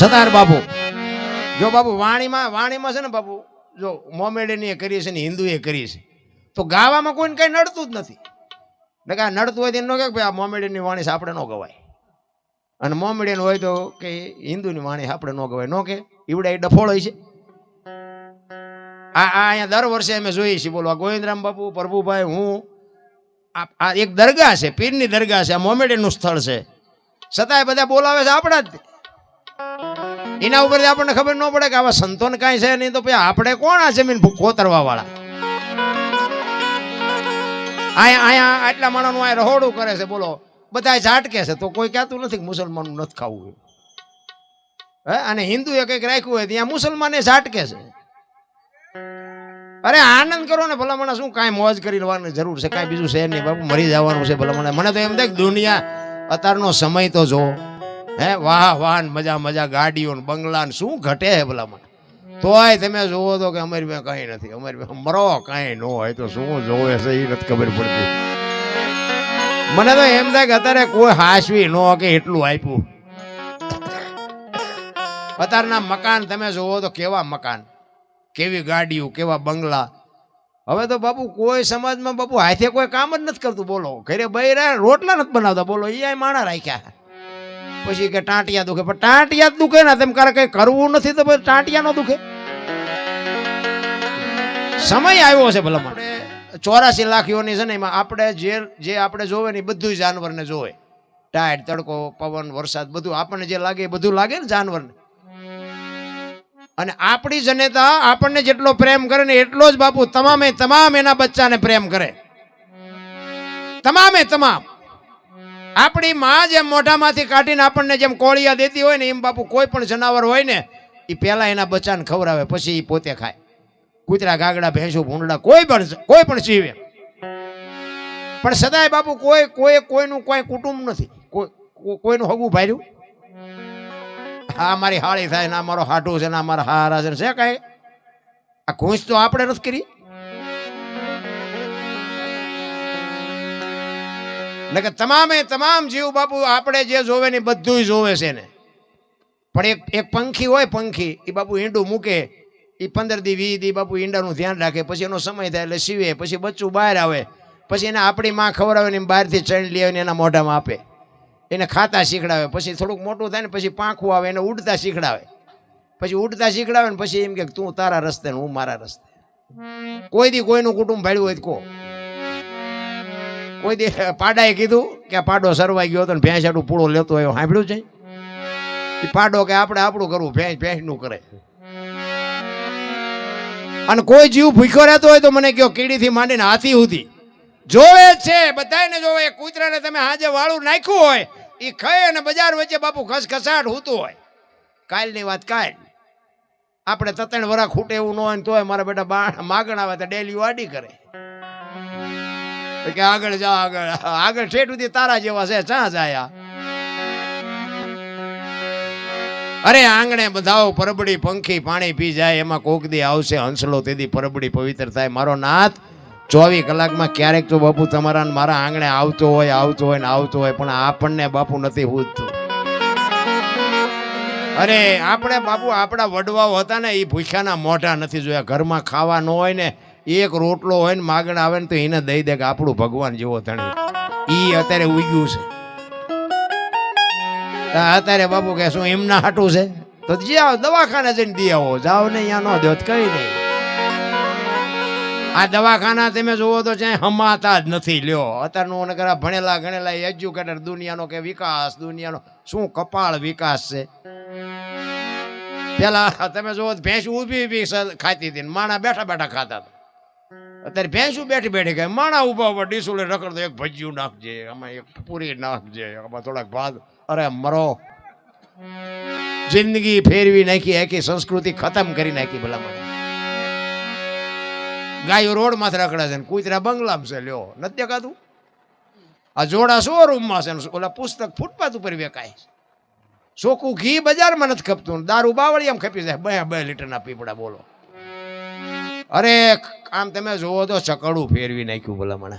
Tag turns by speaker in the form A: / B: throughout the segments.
A: સતાર બાપુ જો બાપુ વાણીમાં છે ને બાપુ જો મોમેડીની કરી છે ને હિન્દુએ કરી છે તો ગાવામાં કોઈને કઈ નડતું જ નથી. એટલે કે નડતું હોય તો એમ ન કે ભાઈ આ મોમેડીની વાણી છે આપણે ન ગવાય, અને મોમેડિયન હોય તો કે હિન્દુની વાણી આપણે ન ગવાય, નો કે ઈવડે ડફોળ હોય છે. આ અહીંયા દર વર્ષે અમે જોઈએ છીએ. બોલો આ ગોવિંદરામ બાપુ, પ્રભુભાઈ, હું, આ એક દરગાહ છે, પીરની દરગાહ છે, આ મોમેડિયનનું સ્થળ છે, છતાંય બધા બોલાવે છે આપણા જ. એના ઉપરથી આપણને ખબર ન પડે કે આવા સંતોન કાંઈ છે નહીં તો પછી આપણે કોણ આ જમીન કોતરવા વાળા? અહીંયા આટલા માણસનું આ રહોડું કરે છે, બોલો બધા ઝાટકે છે તો કોઈ કહેતું નથી કે મુસલમાનનું નથી ખાવું હે. અને હિન્દુએ કંઈક રાખ્યું હોય ત્યાં મુસલમાને ઝાટકે છે. અરે આનંદ કરો ને ભલામણા, શું કાંઈ મોજ કરી લેવાની જરૂર છે? કાંઈ બીજું છે નહીં બાપુ, મરી જવાનું છે ભલામણા. મને તો એમ થાય કે દુનિયા અત્યારનો સમય તો જો હે, વાહ વાહ મજા મજા, ગાડીઓ ને બંગલા ને શું ઘટે હે ભલામણ. તોય તમે જોવો તો કે અમારી પાસે કાંઈ નથી, અમારી પાસે મરો કાંઈ ન હોય તો શું જોવે છે એ નથી ખબર પડતી. મને તો એમ થાય કે અત્યારે કોઈ હાસવી ન કે એટલું આપ્યું. અત્યારના મકાન તમે જોવો તો કેવા મકાન, કેવી ગાડીઓ, કેવા બંગલા. હવે તો બાપુ કોઈ સમાજમાં બાપુ હાથે કોઈ કામ જ નથી કરતું. બોલો ઘરે બૈરા રોટલા નથી બનાવતા, બોલો એ માણા રાખ્યા. પછી કે ટાંટિયા દુખે, પણ ટાંટિયા જ દુખે ને, તેમ કારે કઈ કરવું નથી તો પછી ટાંટિયા નો દુખે. સમય આવ્યો છે ભલા. આપણે 84 લાખ યોની છે ને, એમાં આપણે જે આપણે જોવે ને બધું જાનવરને જોવે. ટાઈડ, તડકો, પવન, વરસાદ બધું આપણને જે લાગે એ બધું લાગે ને જાનવરને. અને આપણી જનેતા આપણને જેટલો પ્રેમ કરે ને એટલો જ બાપુ તમામે તમામ એના બચ્ચાને પ્રેમ કરે. તમામે તમામ. આપણી માં જેમ મોઢામાંથી કાઢીને આપણને જેમ કોળિયા દેતી હોય ને એમ બાપુ કોઈ પણ જનાવર હોય ને એ પહેલા એના બચ્ચાને ખવડાવે, પછી એ પોતે ખાય. કૂતરા, ગાગડા, ભેંસું, ભૂંડડા કોઈ પણ જીવે. પણ સદાય બાપુ કોઈનું કોઈ કુટુંબ નથી, કોઈનું હગું ભાર્યું. આ મારી હાળી થાય ને, આ મારો હાટું છે ને, આ મારા હારા છે ને, કાંઈ આ ઘૂંસ તો આપણે નથી કરી. એટલે કે તમામે તમામ જીવ બાપુ આપણે જે જોવે ને બધું જોવે છે ને. પણ એક પંખી હોય, પંખી એ બાપુ ઈંડું મૂકે, એ 15 દી 20 દી બાપુ ઈંડાનું ધ્યાન રાખે, પછી એનો સમય થાય એટલે સીવે, પછી બચ્ચું બહાર આવે, પછી એને આપણી માં ખવડાવે ને બહારથી ચણ લઈ આવીને એના મોઢામાં આપે, એને ખાતા શીખડાવે. પછી થોડુંક મોટું થાય ને પછી પાંખું આવે, એને ઉડતા શીખડાવે. પછી ઉડતા શીખડાવે ને પછી એમ કે તું તારા રસ્તે ને હું મારા રસ્તે. કોઈ દી કોઈનું કુટુંબ ભાડ્યું હોય તો કહો. કોઈ દી પાડાએ કીધું કે આ પાડો સરવાઈ ગયો હતો ને ભેંસ આટલું પૂળો લેતો હોય, સાંભળ્યું છે? એ પાડો કે આપણે આપણું કરવું, ભેંસનું કરે. અને કોઈ જીવ ભૂખ્યો રહેતો હોય તો મને કહો, કીડીથી માંડીને હાથી સુધી જોવે છે, બધાને જોવે. કૂતરાને તમે હાજે વાળું નાખ્યું હોય એ ખાય અને બજાર વચ્ચે બાપુ ખસખસાટ હોતું હોય. કાલની વાત કાલ, આપણે 3 વરા ખૂટે એવું ન હોય ને તોય મારા બેટા માગણ આવે તો ડેલી વાડી કરે કે આગળ જા, આગળ ઠેઠ સુધી તારા જેવા છે, ચા જાય. અરે આંગણે બધાઓ પરબડી પંખી પાણી પી જાય, એમાં કોક દી આવશે હંસલો, તેથી પરબડી પવિત્ર થાય. મારો નાથ 24 કલાકમાં ક્યારેક તો બાપુ તમારા મારા આંગણે આવતો હોય પણ આપણને બાપુ નથી પૂછતું. અરે આપણે બાપુ આપણા વડવાઓ હતા ને એ ભૂખ્યાના મોઢા નથી જોયા. ઘરમાં ખાવા ન હોય ને, એક રોટલો હોય ને માગણ આવે ને તો એને દઈ દે કે આપણું ભગવાન જેવો ધણી. ઈ અત્યારે ઉગ્યું છે. અત્યારે બાપુ કે શું એમના હાટું છે તો જાઓ દવાખાને જઈને દી આવો, જાઓ ને અહીંયા ન દો કઈ નહીં. આ દવાખાના તમે જોવો તો ચાહે હમાતા જ નથી. લ્યો અત્યારનું નકર ભણેલા ગણેલા એજ્યુકેટર દુનિયાનો કે વિકાસ, દુનિયાનો શું કપાળ વિકાસ છે. પેલા તમે જોવો ભેંસ ઊભી ખાતી હતી, માણા બેઠા બેઠા ખાતા હતા. અત્યારે ભેંસું બેઠી બેઠી ખાય, માણા ઉભા ઉભા ડીસુલે રખડતો, એક ભજીયું નાખજે, આમાં એક પૂરી નાખજે, આમાં થોડાક ભાત. અરે મરો, જિંદગી ફેરવી નાખી, આખી સંસ્કૃતિ ખતમ કરી નાખી. ભલામણ ગાયો રોડ માંથી રખડે છે, કૂતરા બંગલામાં છે. લ્યો નથી દેખાતું? આ જોડા શોરૂમમાં છે, ઓલા પુસ્તક ફૂટપાથ ઉપર વેકાય. ચોખ્ખું ઘી બજારમાં નથી ખપતું, દારૂ બાવળિયામાં ખપી જાય 2 લીટરના પીપડા. બોલો અરે આમ તમે જોવો તો ચકડું ફેરવી નાખ્યું. ભલામણ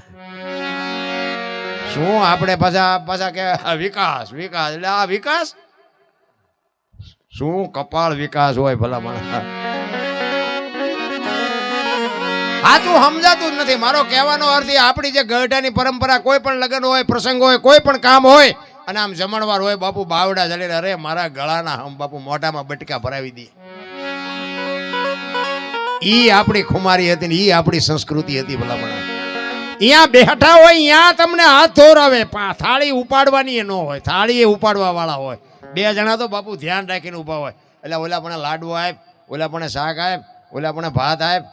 A: શું આપણે પાછા કે વિકાસ એટલે આ વિકાસ શું કપાળ વિકાસ હોય ભલા માણસ. સાચું સમજાતું જ નથી. મારો કહેવાનો અર્થ એ આપણી જે ગઢાની પરંપરા, કોઈ પણ લગ્ન હોય, પ્રસંગ હોય, કોઈ પણ કામ હોય અને આમ જમણવાર હોય, બાપુ બાવડા જલીને અરે મારા ગળાના હમ બાપુ મોઢામાં બટકા ભરાવી દે. ઈ આપણી ખુમારી હતી ને ઈ આપણી સંસ્કૃતિ હતી ભલા માણસ. અહીંયા બેઠા હોય અહીંયા તમને હાથ ધોરાવે, થાળી ઉપાડવાની એ ન હોય, થાળી એ ઉપાડવા વાળા હોય. બે જણા તો બાપુ ધ્યાન રાખીને ઊભા હોય. એટલે ઓલા પણ લાડવો આપ, ઓલા પણ શાક આપ, ઓલા પણ ભાત આપ.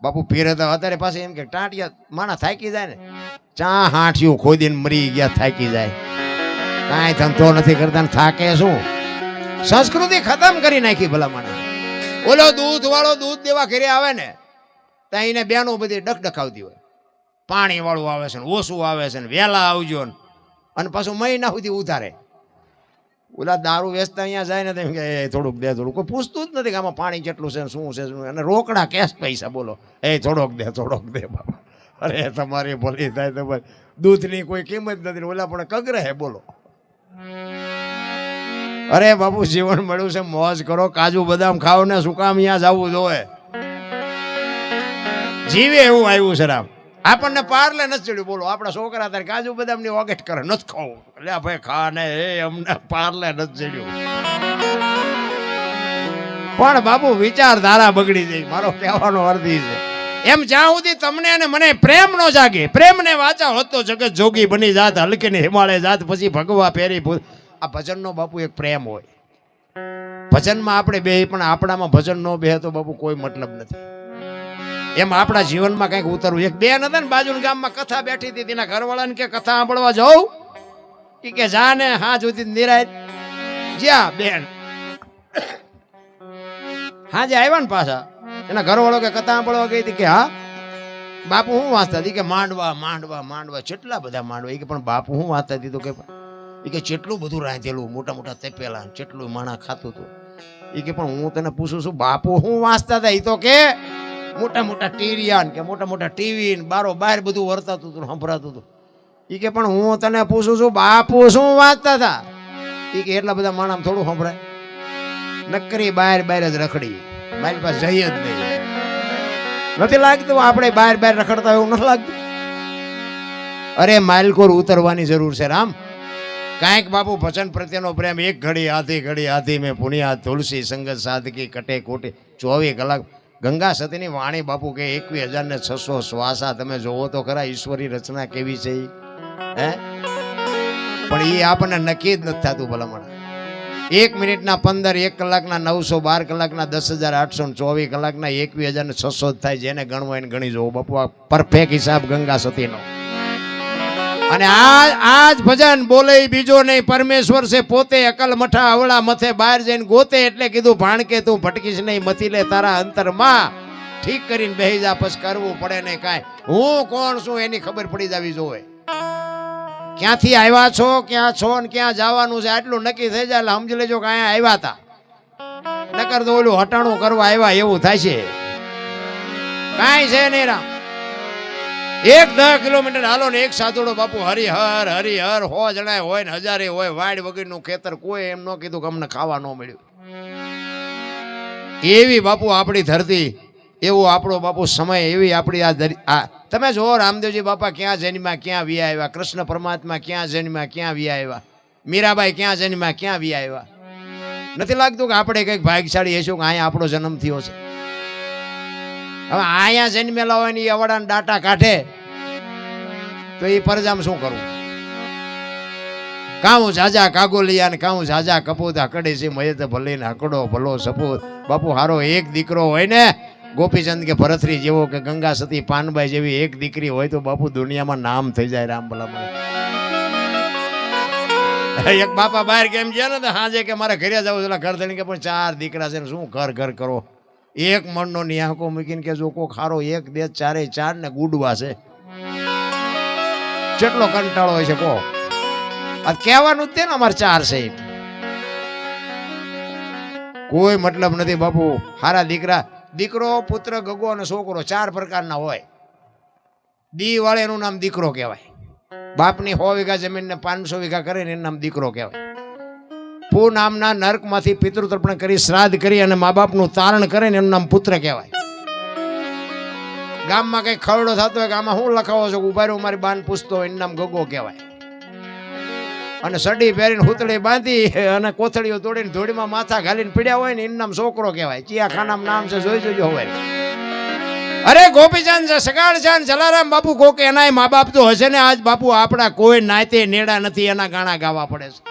A: બાપુ પીર હતા અત્યારે પાસે એમ કે ટાંટિયા માણા થાકી જાય ને, ચા હાંઠિયું ખોદીને મરી ગયા, થાકી જાય, કાંઈ ધંધો નથી કરતા ને થાકે શું. સંસ્કૃતિ ખતમ કરી નાખી ભલા માણા. ઓલો દૂધ વાળો દૂધ દેવા ઘરે આવે ને ત્યાં એને બેનો બધી ડખડખાવતી હોય, પાણી વાળું આવે છે ને ઓછું આવે છે ને વહેલા આવજો ને, અને પાછું મહિના સુધી ઉધારે. ઓલા દારૂ વેચતા અહીંયા જાય ને તેમ કે થોડુંક દે, થોડુંક. કોઈ પૂછતું જ નથી કે આમાં પાણી કેટલું છે શું છે, અને રોકડા કેશ પૈસા બોલો, થોડોક દે બાબા. અરે તમારી ભલી થાય તો દૂધની કોઈ કિંમત નથી, ઓલા પણ કગરે બોલો. અરે બાપુ જીવન મળ્યું છે, મોજ કરો, કાજુ બદામ ખાઓ ને, શું કામ અહીંયા જવું જોવે. જીવે એવું આવ્યું છે રામ. આપણને પાર્લે નથી ચડ્યું બોલો. આપણા છોકરા તારે કાજુ બદામ ની ઓગેટ કરે, નથી ખાવું. એટલે ભાઈ ખા ને, અમને પાર્લે નથી ચડ્યું. પણ બાપુ વિચારધારા બગડી જાય. મારો કહેવાનો અર્થ છે એમ, જ્યાં સુધી તમને અને મને પ્રેમ નો જાગે, પ્રેમ ને વાંચા હોત તો જગત જોગી બની જાત, હલકે ને હિમાલય જાત, પછી ભગવા પેરી. આ ભજનનો બાપુ એક પ્રેમ હોય. ભજનમાં આપણે બે, પણ આપણામાં ભજન નો બે તો બાપુ કોઈ મતલબ નથી. એમ આપણા જીવનમાં કંઈક ઉતરવું. એક બેન હતા ને બાજુના ગામમાં, કથા બેઠી હતી, તેના ઘરવાળાને કે કથા સાંભળવા જાઉં, કે જા ને હા જોતી નિરાય જ્યાં. બેન હાજે આવ્યા ને પાછા, એના ઘરવાળો કે કથા સાંભળવા ગઈ હતી. કે હા બાપુ હું વાંચતા હતી. કે માંડવા માંડવા માંડવા, કેટલા બધા માંડવા. એ કે પણ બાપુ હું વાંચતા હતી. તો કે કેટલું બધું રાંધેલું, મોટા મોટા તેપેલા, કેટલું માણા ખાતું હતું. એ કે પણ હું તને પૂછું છું બાપુ હું વાંચતા હતા. એ તો કે મોટા મોટા ટીરિયા કે મોટા મોટા ટીવી બારો બહાર બધું વર્તાતું હતું, સંભળાતું હતું. એ કે પણ હું તને પૂછું છું બાપુ શું વાંચતા હતા. એ કે એટલા બધા માણસ થોડું સંભળાય, નકરી બહાર બહાર જ રખડી, મારી પાસે જઈ જ નહીં. નથી લાગતું આપણે બહાર બહાર રખડતા એવું નથી લાગતું. અરે માઇલકોર ઉતરવાની જરૂર છે રામ. કાંઈક બાપુ ભજન પ્રત્યેનો પ્રેમ. એક ઘડી આધી મેં પુણ્યા તુલસી સંગત સાધકી કટે કોટે. 24 કલાક ગંગા સતીની વાણી બાપુ કે 21,600 શ્વાસા. તમે જોવો તો ખરા ઈશ્વરી રચના કેવી છે હે. પણ એ આપણને નક્કી જ નથી થતું ભલામણ. 1 મિનિટના 15, 1 કલાકના 900, 12 કલાકના 10,800, 24 કલાકના 21,600 જ થાય. જેને ગણવો એને ગણી જોવો બાપુ. આ પરફેક્ટ હિસાબ ગંગા સતીનો. અને આજ ભજન બોલે બીજો નહીં, પરમેશ્વર છે પોતે. અકલ મઠા અવળા મથે બહાર જઈને ગોતે. એટલે કીધું ભાણકે તું ભટકીશ નહીં, મથી લે તારા અંતરમાં. ઠીક કરીને બેહી જા, પછી કરવું પડે નહીં કાંઈ. હું કોણ છું એની ખબર પડી જવી જોવે. ક્યાંથી આવ્યા છો, ક્યાં છો ને ક્યાં જવાનું છે આટલું નક્કી થઈ જાય એટલે સમજી લેજો કે અહીંયા આવ્યા હતા. નકર તો ઓલું હટાણું કરવા આવ્યા એવું થાય છે. કાંઈ છે નહીં રામ. 10 કિલોમીટર હાલો ને એક સાધુડો બાપુ હરિહર હરિહર 100 જણા હોય ને 1000 હોય. વાડ વગરનું ખેતર. કોઈ એમ ન કીધું કે અમને ખાવા ન મળ્યું. એવી બાપુ આપણી ધરતી, એવું આપણો બાપુ સમય, એવી આપણી આ તમે જો રામદેવજી બાપા ક્યાં જન્મ્યા ક્યાં વિયા આવ્યા, કૃષ્ણ પરમાત્મા ક્યાં જન્મ્યા ક્યાં વિયા આવ્યા, મીરાબાઈ ક્યાં જન્મ્યા ક્યાં વિયા આવ્યા. નથી લાગતું કે આપણે કંઈક ભાગ્યશાળી હશું કે અહીંયા આપણો જન્મ થયો છે. હવે અહીંયા જન્મેલા હોય ને એ અવડાના ડાટા કાઢે તો એ પરજામ શું કરવું. કાઉ ઝાઝા કાગોલિયા ને કાઉ ઝાઝા કપૂતા કડે છે મયત ભલે ને હકડો ભલો સપૂત. બાપુ હારો એક દીકરો હોય ને ગોપીચંદ કે ભરતરી જેવો કે ગંગા સતી પાનબાઈ જેવી એક દીકરી હોય તો બાપુ દુનિયામાં નામ થઈ જાય રામ ભલા. એક બાપા બહાર કેમ ગયા ને હાજે કે મારે ઘરે જવું એટલે ઘર ધણી કે પણ 4 દીકરા છે ને શું ઘર કરો. એક મણનો નિહાકો મૂકીને કે જો કોઈ ખારો 1, 2, 4 ને ગુડવા છે. કેટલો કંટાળો હોય છે કહો. આ કહેવાનું જ તે ને અમારે 4 છે. કોઈ મતલબ નથી બાપુ. હારા દીકરા, દીકરો પુત્ર ગગો અને છોકરો 4 પ્રકારના હોય. દી વાળે એનું નામ દીકરો કહેવાય. બાપની 100 વીઘા જમીન ને 500 વીઘા કરે ને એનું નામ દીકરો કહેવાય. ભૂ નામના નર્કમાંથી પિતૃતર્પણ કરી શ્રાદ્ધ કરી અને મા બાપનું તારણ કરે ને એનું નામ પુત્ર કહેવાય. ગામમાં કઈ ખરડો થતો હોય કે આમાં શું લખાવો છો, ઉભા રહ્યો મારી બાન પૂછતો હોય, એનું નામ ગગો કહેવાય. અને સડી પહેરીને હુતળી બાંધી અને કોથળીઓ તોડીને ધોળીમાં માથા ઘાલીને પીડ્યા હોય ને એનું નામ છોકરો કહેવાય. ચિયાખાનામાં નામ છે, જોઈ જોજો હવે. અરે ગોપીચંદ છે, સગાડ છે, જલારામ બાપુ કોક એના મા બાપ તો હશે ને. આજ બાપુ આપણા કોઈ નાતે નેડા નથી, એના ગાણા ગાવા પડે છે.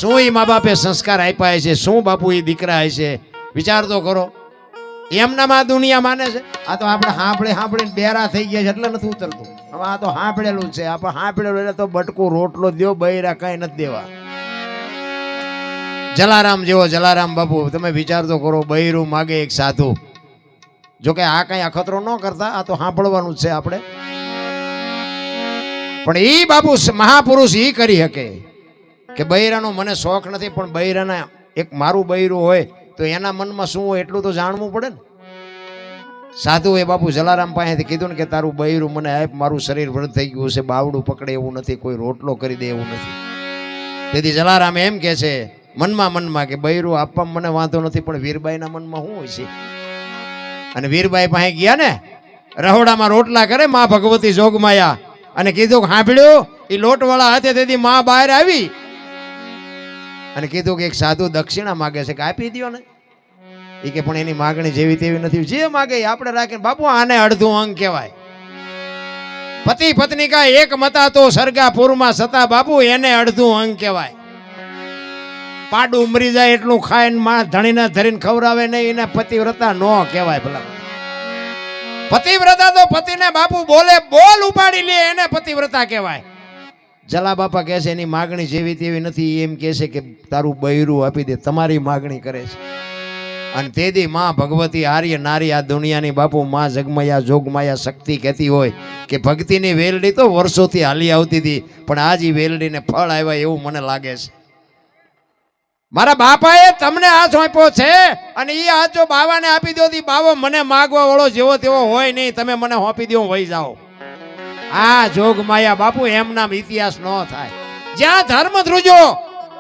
A: શું એ મા બાપે સંસ્કાર આપ્યા છે, શું બાપુ એ દીકરા હશે, વિચાર તો કરો. એમનામાં દુનિયા માને છે. આ તો આપણે હાંભળીને બેરા થઈ ગયા છે એટલે નથી ઉતરતું. હવે આ તો હાંભળેલું જ છે. આપણે હાંભળેલું એટલે તો બટકું રોટલો દો, બૈરા કઈ નથી દેવા. જલારામ જેવો જલારામ બાપુ, તમે વિચાર તો કરો. બૈરું માગે એક સાધુ. જોકે આ કઈ અખતરો ન કરતા, આ તો સાંભળવાનું જ છે આપણે. પણ ઈ બાપુ મહાપુરુષ ઈ કરી શકે કે બૈરાનો મને શોખ નથી, પણ બૈરાના એક મારું બૈરું હોય તો એના મનમાં શું હોય એટલું તો જાણવું પડે ને. સાધુ એ બાપુ જલારામ પાસેથી કીધું ને કે તારું બૈરું મને આપ, મારું શરીર વ્રત થઈ ગયું છે, બાવડું પકડે એવું નથી, કોઈ રોટલો કરી દે એવું નથી. તેથી જલારામ એમ કે છે મનમાં કે બૈરું આપવામાં મને વાંધો નથી, પણ વીરબાઈના મનમાં શું હોય છે. અને વીરબાઈ પાસે ગયા ને, રહોડામાં રોટલા કરે માં ભગવતી જોગમાયા, અને કીધું સાંભળ્યું એ લોટવાળા હાથે. તેથી માં બહાર આવી અને કીધું કે એક સાધુ દક્ષિણા માગે છે, કે આપી દો ને. એ કે પણ એની માગણી જેવી તેવી નથી, જે માગે એ આપણે રાખીને. બાપુ આને અડધું અંગ કહેવાય. પતિ પત્ની કા એક મતા તો સરગાપુરમાં સતા, બાપુ એને અડધું અંગ કહેવાય. પાડું મરી જાય એટલું ખાઈને માં ધણીને ધરીને ખવડાવે નહીં, એને પતિવ્રતા ન કહેવાય. ભલા પતિવ્રતા તો પતિને બાપુ બોલે બોલ ઉપાડી લે, એને પતિવ્રતા કહેવાય. જલા બાપા કહે છે એની માગણી જેવી તેવી નથી, એમ કહે છે કે તારું બૈરું આપી દે, તમારી માગણી કરે છે. અને તેથી માં ભગવતી આર્ય નારી આ દુનિયાની બાપુ માં જગમયા જોગમાયા શક્તિ કહેતી હોય કે ભક્તિની વેલડી તો વર્ષોથી હાલી આવતી હતી, પણ આજ ઈ વેલડીને ફળ આવ્યા એવું મને લાગે છે. મારા બાપાએ તમને આ સોંપ્યો છે, અને એ આ જો બાવાને આપી દો, બાવો મને માગવા વાળો જેવો તેવો હોય નહીં, તમે મને સોંપી દો, વહી જાઓ. આ જોગમાયા બાપુ એમ નામ ઇતિહાસ ન થાય. જ્યાં ધર્મ ધ્રુજો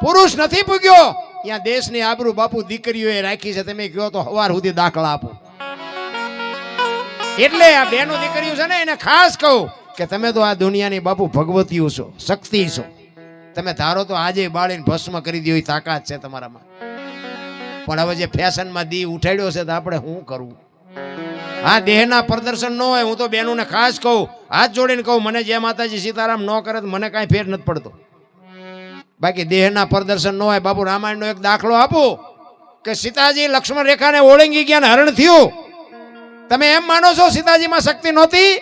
A: પુરુષ નથી પૂગ્યો, ત્યાં દેશની આબરૂ બાપુ દીકરીઓએ રાખી છે. તમે કહો તો સવાર સુધી દાખલા આપો. એટલે આ બેનો દીકરીઓ છે ને, એને ખાસ કહું કે તમે તો આ દુનિયાની બાપુ ભગવતીઓ છો, શક્તિ છો. તમે ધારો તો આજે બાળીને ભસ્મ કરી દો, તાકાત છે તમારામાં. પણ હવે જે ફેશનમાં દી ઉઠાડ્યો છે તો આપણે શું કરવું? આ દેહના પ્રદર્શન ન હોય. હું તો બેનોને ખાસ કહું, હાથ જોડીને કહું, મને જે માતાજી સીતારામ ન કરે તો મને કાંઈ ફેર નથી પડતો. બાકી દેહના પ્રદર્શન ન હોય. બાપુ રામાયણનો એક દાખલો આપું કે સીતાજી લક્ષ્મણ રેખાને ઓળંગી ગયા ને હરણ થયું. તમે એમ માનો છો સીતાજીમાં શક્તિ નહોતી?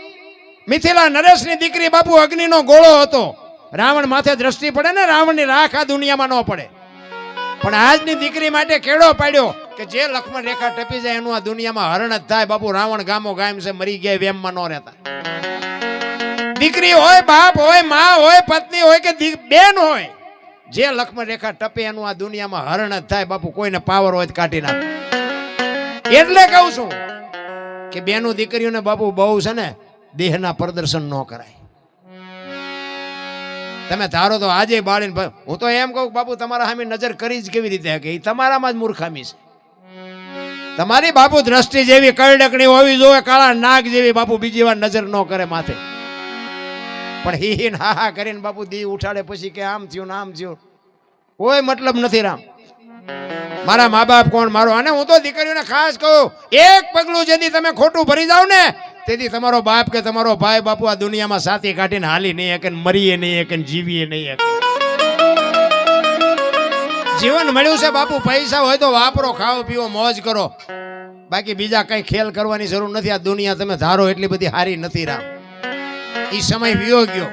A: મિથિલા નરેશની દીકરી બાપુ અગ્નિનો ગોળો હતો. રાવણ માથે દ્રષ્ટિ પડે ને, રાવણની રાખ આ દુનિયામાં ન પડે. પણ આજની દીકરી માટે કેળો પાડ્યો કે જે લક્ષ્મણ રેખા ટપી જાય એનું આ દુનિયામાં હરણ જ થાય. બાપુ રાવણ ગામો ગામ છે, મરી ગયા, વેમમાં ન રહેતા. દીકરી હોય, બાપ હોય, માં હોય, પત્ની હોય કે બેન હોય, જે લક્ષ્મણ રેખા ટપે એનું આ દુનિયામાં હરણ જ થાય. બાપુ કોઈને પાવર હોય કાઢી નાખે. એટલે કહું છું કે બેનું દીકરીઓને બાપુ બહુ છે ને દેહના પ્રદર્શન ન કરાય. તમે ધારો તો આજે બાળીને, હું તો એમ કહું બાપુ તમારા સામે નજર કરી જ કેવી રીતે કે એ તમારામાં જ મૂર્ખામી છે. તમારી બાપુ દ્રષ્ટિ જેવી કરડકણી હોવી જોઈએ, કાળા નાગ જેવી બાપુ બીજી વાર નજર ન કરે માથે. પણ હી હા કરીને બાપુ દી ઉઠાડે પછી કે આમ થયું ને આમ થયું, કોઈ મતલબ નથી. રામ મારા મા બાપ કોણ મારો. અને હું તો દીકરીઓને ખાસ કહું, એક પગલું જેથી તમે ખોટું ભરી જાવ ને, તેથી તમારો બાપ કે તમારો ભાઈ બાપુ આ દુનિયામાં સાથી કાઢીને હાલી નહીં શકે, મરીએ નહીં શકે, જીવીએ નહીં શકે. જીવન મળ્યું છે બાપુ, પૈસા હોય તો વાપરો, ખાઓ પીવો, મોજ કરો. બાકી બીજા કઈ ખેલ કરવાની જરૂર નથી. આ દુનિયા તમે ધારો એટલી બધી હારી નથી. રામ ઈ સમય વિયો ગયો.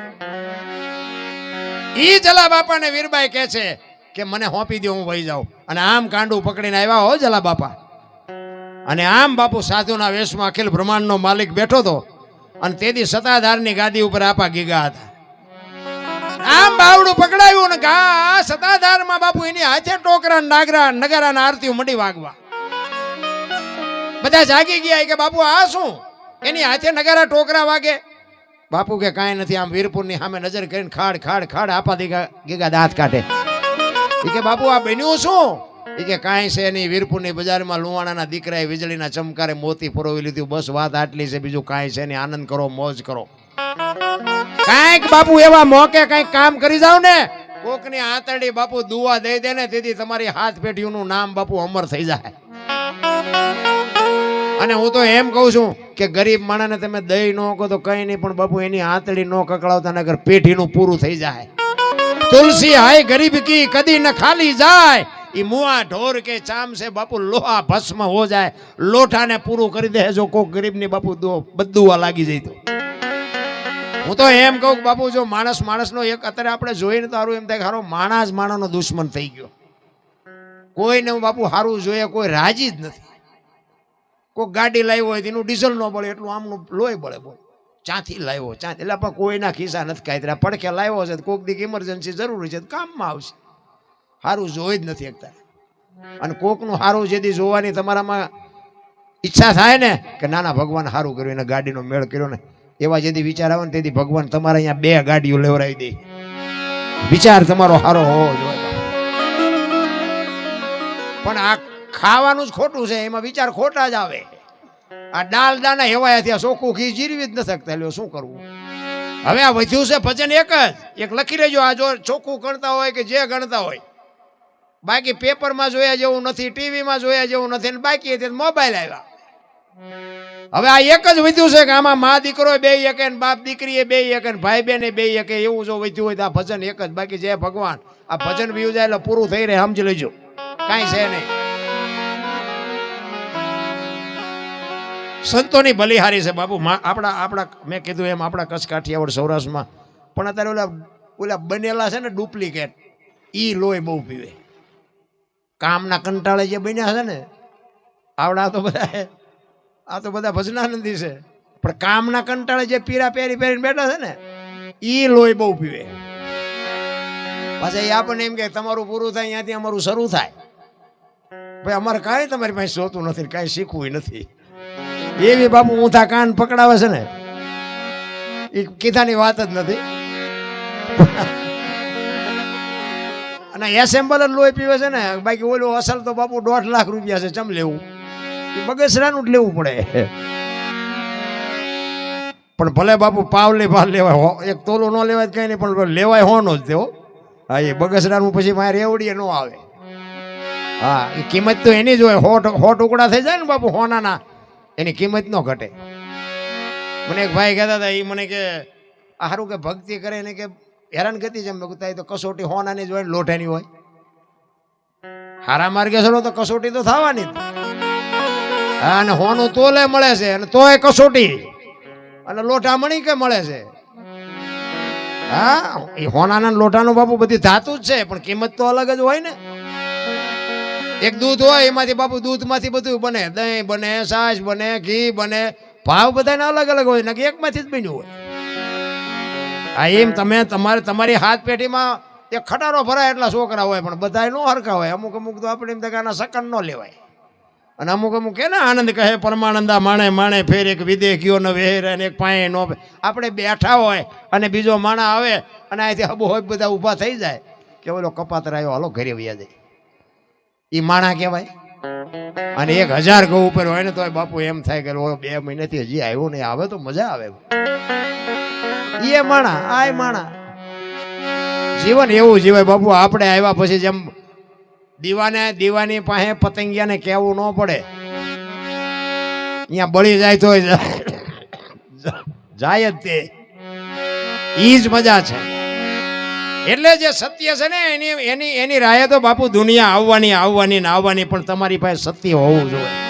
A: ઈ જલા બાપા ને વીરબાઈ કહે છે કે મને સોંપી દો, હું વહી જાઉં. અને આમ કાંડું પકડીને આવ્યા હો જલા બાપા. અને આમ બાપુ સાધુના વેશમાં અખિલ બ્રહ્માંડનો માલિક બેઠો હતો. અને તેથી સતાધારની ગાદી ઉપર આપા ગીગા હતા. આમ બાવડું પકડાયું ને ગા સતાધારમાં બાપુ એની હાથે ટોકરા નાગરા નગારાના આરતીઓ મંડી વાગવા. બધા જાગી ગયા કે બાપુ આ શું? એની હાથે નગારા ટોકરા વાગે. બાપુ કે કાંઈ નથી. આમ વીરપુરની સામે નજર કરીને ખાડ ખાડ ખાડ આપા ગીગા દાંત કાઢે એ કે બાપુ આ બન્યું શું? એ કે કાંઈ છે નહીં, વીરપુરની બજારમાં લુવાણાના દીકરાએ વીજળીના ચમકારે મોતી પરોવી લીધું, બસ વાત આટલી છે, બીજું કાંઈ છે નહીં, આનંદ કરો, મોજ કરો. કાંઈક બાપુ એવા મોકે કાંઈક કામ કરી જાવ ને, કોકની આંતરડી બાપુ દુઆ દઈ દે ને, તેથી તમારી હાથ પેઢીઓનું નામ બાપુ અમર થઈ જાય. અને હું તો એમ કહું છું કે ગરીબ માણસને તમે દઈ ન કહો તો કઈ નહીં, પણ બાપુ એની આંતળી ન કકડાવતા નગર પેઢીનું પૂરું થઈ જાય. તુલસી હાય ગરીબ કી કદી ન ખાલી જાય, ઈ મુઆ ઢોર કે ચામ છે બાપુ લોહા ભસ્મ હો જાય. લોઠાને પૂરું કરી દે જો કોક ગરીબની બાપુ બદુઆ લાગી જાય તો. હું તો એમ કહું બાપુ જો માણસનો એક અત્યારે આપણે જોઈને તો સારું એમ થાય હારો માણસ માણસનો દુશ્મન થઈ ગયો. કોઈને બાપુ સારું જોઈએ કોઈ રાજી જ નથી. કોઈ ગાડી લાવ્યો હોય એનું ડીઝલ ન બળે એટલું આમનું લોહી બળે, બોલ ચાંથી લાવ્યો ચાંથી, એટલે પણ કોઈના ખિસ્સા નથી કાંઈ પડખે લાવ્યો છે, કોઈક દીક ઇમરજન્સી જરૂરી છે કામમાં આવશે. સારું જોઈ જ નથી એકતા. અને કોકનું સારું જેથી જોવાની તમારામાં ઈચ્છા થાય ને કે નાના ભગવાન સારું કર્યું, એને ગાડીનો મેળ કર્યો ને, એવા જેથી વિચાર આવે ને તેથી ભગવાન તમારે અહીંયા 2 ગાડીઓ લેવડાવી દે. વિચાર તમારો સારો હોવો જોઈએ. પણ આ ખાવાનું જ ખોટું છે, એમાં વિચાર ખોટા જ આવે. આ ડાલ દાના હેવાયા થયા, ચોખ્ખું ઘી જીરવી જ ન શકતા, લ્યો શું કરવું. હવે આ વધ્યું છે ભજન એક લખી લેજો, આ જો ચોખ્ખું ગણતા હોય કે જે ગણતા હોય. બાકી પેપરમાં જોયા જેવું નથી, ટીવીમાં જોયા જેવું નથી, ને બાકી મોબાઈલ આવ્યા. હવે આ એક જ વધ્યું છે કે આમાં મા દીકરો 2 એકે, બાપ દીકરી 2 એકે, ભાઈ બેન 2 એકે, એવું જો વધ્યું હોય તો આ ભજન એક જ. બાકી જે ભગવાન આ ભજન વ્યુ જાય એટલે પૂરું થઈ રહે, સમજી લેજો, કાંઈ છે નહીં. સંતોની બલિહારી છે બાપુ. આપણા મેં કીધું એમ આપણા કચ્છ કાઠિયાવાડ સૌરાષ્ટ્રમાં પણ અત્યારે ઓલા બનેલા છે ને ડુપ્લિકેટ, ઈ લોહી બહુ પીવે. કામના કંટાળે જે બન્યા છે ને આવડા તો બધા ભજનાનંદી છે, પણ કામના કંટાળે જે પીરા પહેરીને બેઠા છે ને ઈ લોહી બહુ પીવે. પાછા એ આપણને એમ કે તમારું પૂરું થાય ત્યાંથી અમારું શરૂ થાય. ભાઈ અમારે કાંઈ તમારી પાસે જોતું નથી, કાંઈ શીખવું નથી. એવી બાપુ ઊંધા કાન પકડાવે છે ને એ કીધાની વાત જ નથી. અને એસેમ્બલ જ લોહી પીવે છે ને, બાકી ઓલું અસલ તો બાપુ 1.5 લાખ રૂપિયા છે, ચમ લેવું? બગસરાનું જ લેવું પડે. પણ ભલે બાપુ પાવલી ભાર લેવાય, એક તોલો ન લેવાય કઈ નહીં, પણ લેવાય હોનો જ તેઓ. હા, એ બગસરાનું પછી મારે રેવડીએ ન આવે. હા, એ કિંમત તો એની જ હોય. 100 ટુકડા થઈ જાય ને બાપુ હોનાના, એની કિંમત ન ઘટે. મને એક ભાઈ કહેતા હતા, એ મને કે સારું કે ભક્તિ કરે ને કે હેરાન ગતિ છે, તો કસોટી હોનાની જ હોય, લોઠાની હોય. હારા માર્ગે ચલો તો કસોટી તો થવાની જ. હા, અને હોનું તોલે મળે છે અને તોય કસોટી, અને લોઠા મણી કે મળે છે. હા, એ હોનાના લોઠાનું બાપુ બધી ધાતું જ છે, પણ કિંમત તો અલગ જ હોય ને. એક દૂધ હોય એમાંથી બાપુ દૂધમાંથી બધું બને, દહીં બને, છાશ બને, ઘી બને, ભાવ બધાના અલગ અલગ હોય ને, એકમાંથી જ બન્યું હોય. આ એમ તમે તમારી હાથ પેઢીમાં એક ખટારો ભરાય એટલા છોકરા હોય, પણ બધા નો હરખા હોય. અમુક તો આપણે એમ આના સકન ન લેવાય, અને અમુક કે ને આનંદ કહે પરમાનંદા માણે માણે ફેર એક વિદેખીઓ ન વેર અને એક પાએ નો. આપણે બેઠા હોય અને બીજો માણા આવે અને અહીંથી હબો હોય બધા ઊભા થઈ જાય કે ઓલો કપાતર આવ્યો, હાલો ઘરે વયા જાય, એ માણા કહેવાય. અને 1000 ઘઉં ઉપર હોય ને તો બાપુ એમ થાય કે 2 મહિનાથી હજી આવ્યો નહીં, આવે તો મજા આવે. એ માણા આ માણા જીવન એવું જીવાય બાપુ. આપણે આવ્યા પછી જેમ દીવાની પાસે પતંગિયાને કહેવું ન પડે, અહીંયા બળી જાય તો જાય જ તે, ઈ જ મજા છે. એટલે જે સત્ય છે ને એની રાહે તો બાપુ દુનિયા આવવાની ને આવવાની, પણ તમારી પાસે સત્ય હોવું જોઈએ.